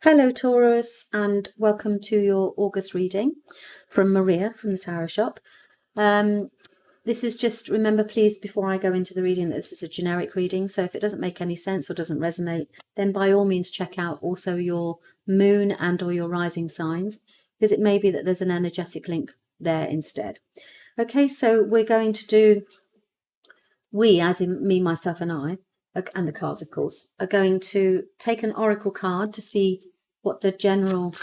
Hello Taurus, and welcome to your August reading from Maria from the Tarot Shop. This is just, remember please before I go into the reading that this is a generic reading, so if it doesn't make any sense or doesn't resonate, then by all means check out also your moon and or your rising signs, because it may be that there's an energetic link there instead. Okay, so we're going to do, we as in me, myself and I, and the cards of course, are going to take an oracle card to see what the general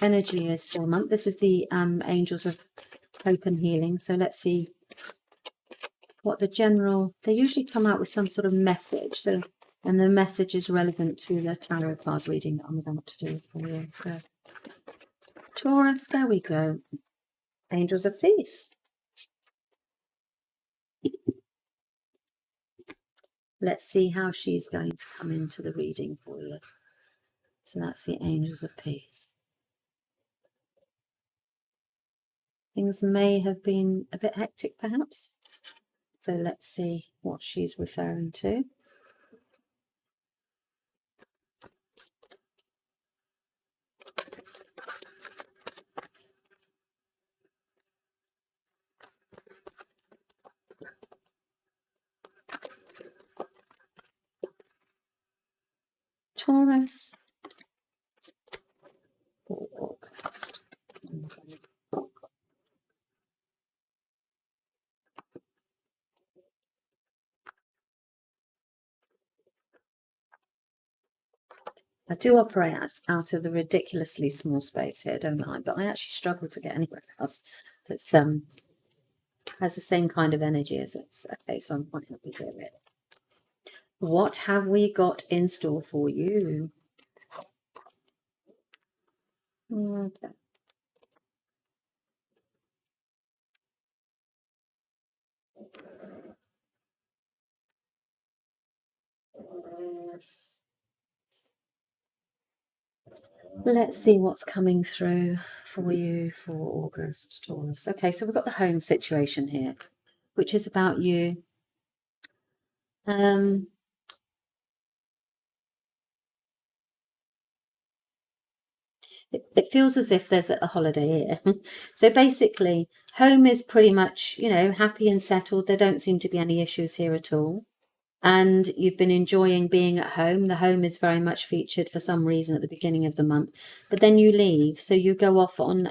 energy is for a month. This is the Angels of Hope and Healing. So let's see what the general, they usually come out with some sort of message. So, and the message is relevant to the tarot card reading that I'm going to do for you. So, Taurus, there we go. Angels of Peace. Let's see how she's going to come into the reading for you. So that's the Angels of Peace. Things may have been a bit hectic, perhaps. So let's see what she's referring to. Taurus for August. I do operate out of the ridiculously small space here, don't I? But I actually struggle to get anywhere else that's has the same kind of energy as it's. Okay, so I'm quite happy with it. What have we got in store for you? Okay. Let's see what's coming through for you for August, Taurus. Okay, so we've got the home situation here, which is about you. It feels as if there's a holiday here. So basically, home is pretty much, you know, happy and settled. There don't seem to be any issues here at all. And you've been enjoying being at home. The home is very much featured for some reason at the beginning of the month. But then you leave. So you go off on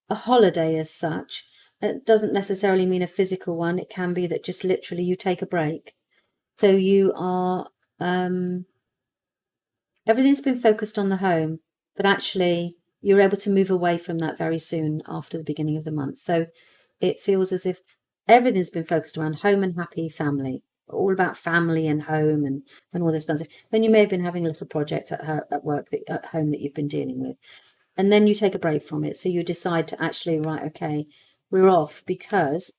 a holiday as such. It doesn't necessarily mean a physical one. It can be that just literally you take a break. So you are... everything's been focused on the home, but actually you're able to move away from that very soon after the beginning of the month. So it feels as if everything's been focused around home and happy family, all about family and home and all this kind of stuff. Then you may have been having a little project at work, at home that you've been dealing with. And then you take a break from it. So you decide to actually, right, okay, we're off, because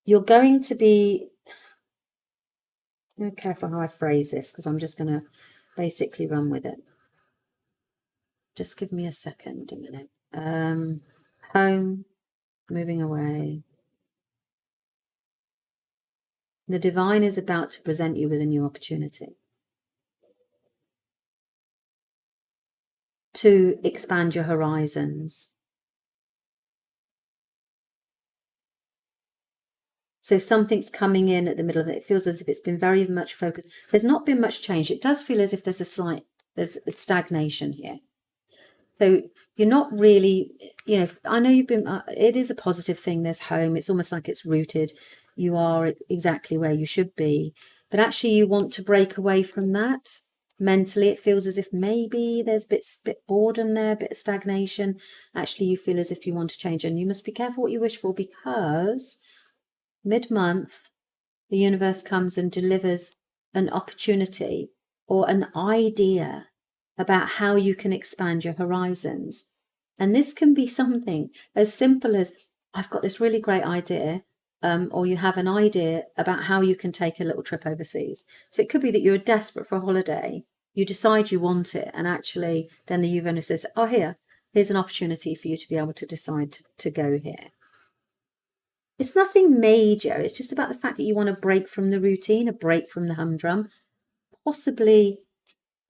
you're going to be... careful how I phrase this, because I'm just going to basically run with it. Just give me a second, a minute. Home, moving away. The divine is about to present you with a new opportunity to expand your horizons. So something's coming in at the middle of it. It feels as if it's been very much focused. There's not been much change. It does feel as if there's there's a stagnation here. So you're not really, you know, I know you've been, it is a positive thing. There's home. It's almost like it's rooted. You are exactly where you should be. But actually you want to break away from that. Mentally, it feels as if maybe there's a bit boredom there, a bit of stagnation. Actually, you feel as if you want to change. And you must be careful what you wish for, because mid-month, the universe comes and delivers an opportunity or an idea about how you can expand your horizons. And this can be something as simple as, I've got this really great idea, or you have an idea about how you can take a little trip overseas. So it could be that you're desperate for a holiday, you decide you want it, and actually then the universe says, oh, here's an opportunity for you to be able to decide to go here. It's nothing major. It's just about the fact that you want to break from the routine, a break from the humdrum. possibly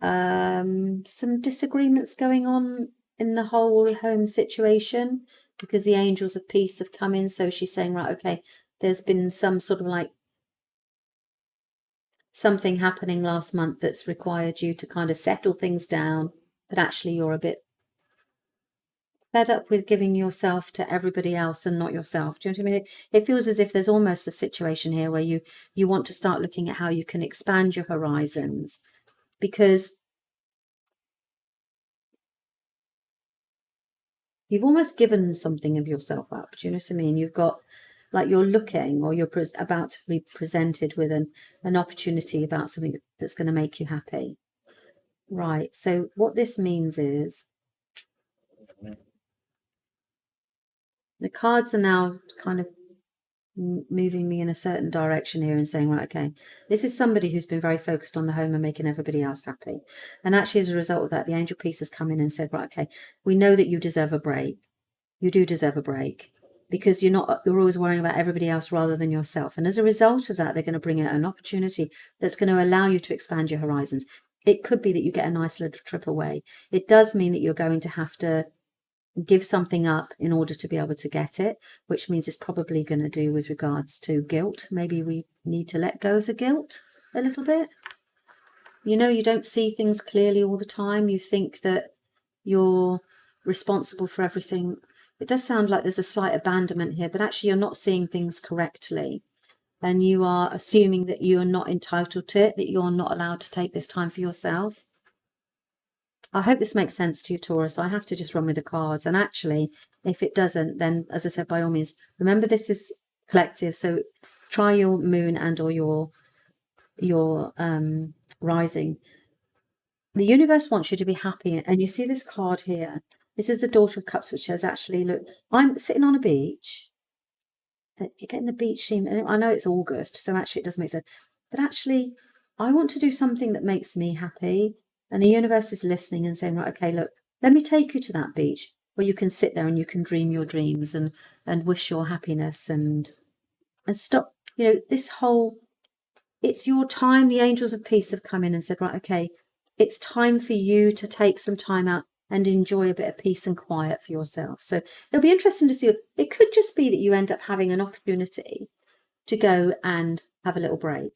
some disagreements going on in the whole home situation, because the angels of peace have come in. So she's saying, right, okay, there's been some sort of like something happening last month that's required you to kind of settle things down, but actually you're a bit fed up with giving yourself to everybody else and not yourself. Do you know what I mean? It feels as if there's almost a situation here where you want to start looking at how you can expand your horizons, because you've almost given something of yourself up. Do you know what I mean? You've got, like, you're looking, or you're about to be presented with an opportunity about something that's going to make you happy. Right. So what this means is the cards are now kind of moving me in a certain direction here and saying, right, okay, this is somebody who's been very focused on the home and making everybody else happy. And actually, as a result of that, the angel piece has come in and said, right, okay, we know that you deserve a break. You do deserve a break, because you're always worrying about everybody else rather than yourself. And as a result of that, they're going to bring out an opportunity that's going to allow you to expand your horizons. It could be that you get a nice little trip away. It does mean that you're going to have to give something up in order to be able to get it, which means it's probably going to do with regards to guilt. Maybe we need to let go of the guilt a little bit. You know, you don't see things clearly all the time. You think that you're responsible for everything. It does sound like there's a slight abandonment here, but actually you're not seeing things correctly. And you are assuming that you are not entitled to it, that you're not allowed to take this time for yourself. I hope this makes sense to you, Taurus. I have to just run with the cards. And actually, if it doesn't, then, as I said, by all means, remember this is collective. So try your moon and or your rising. The universe wants you to be happy. And you see this card here. This is the Daughter of Cups, which says, actually, look, I'm sitting on a beach. You're getting the beach scene. And I know it's August, so actually it doesn't make sense. But actually, I want to do something that makes me happy. And the universe is listening and saying, right, okay, look, let me take you to that beach where you can sit there and you can dream your dreams and wish your happiness and stop, you know, this whole, it's your time. The angels of peace have come in and said, right, okay, it's time for you to take some time out and enjoy a bit of peace and quiet for yourself. So it'll be interesting to see. It could just be that you end up having an opportunity to go and have a little break,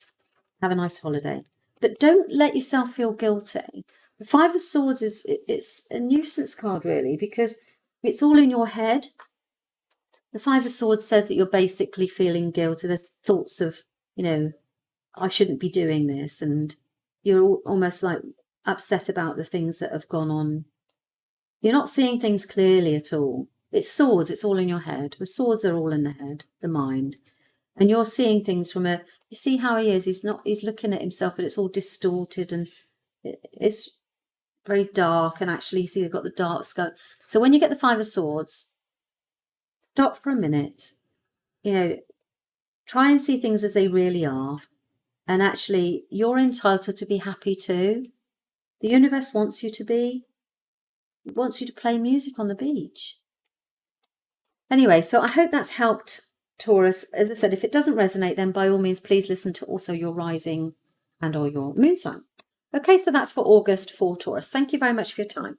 have a nice holiday. But don't let yourself feel guilty. The Five of Swords it's a nuisance card, really, because it's all in your head. The Five of Swords says that you're basically feeling guilty. There's thoughts of, you know, I shouldn't be doing this. And you're almost like upset about the things that have gone on. You're not seeing things clearly at all. It's swords. It's all in your head. The swords are all in the head, the mind. And you're seeing things from you see how he is. He's looking at himself, but it's all distorted and it's very dark. And actually, you see they've got the dark scope. So when you get the Five of Swords, stop for a minute, you know, try and see things as they really are. And actually, you're entitled to be happy too. The universe wants you to be. It wants you to play music on the beach. Anyway, so I hope that's helped, Taurus. As I said, if it doesn't resonate, then by all means, please listen to also your rising and or your moon sign. Okay, so that's for August for Taurus. Thank you very much for your time.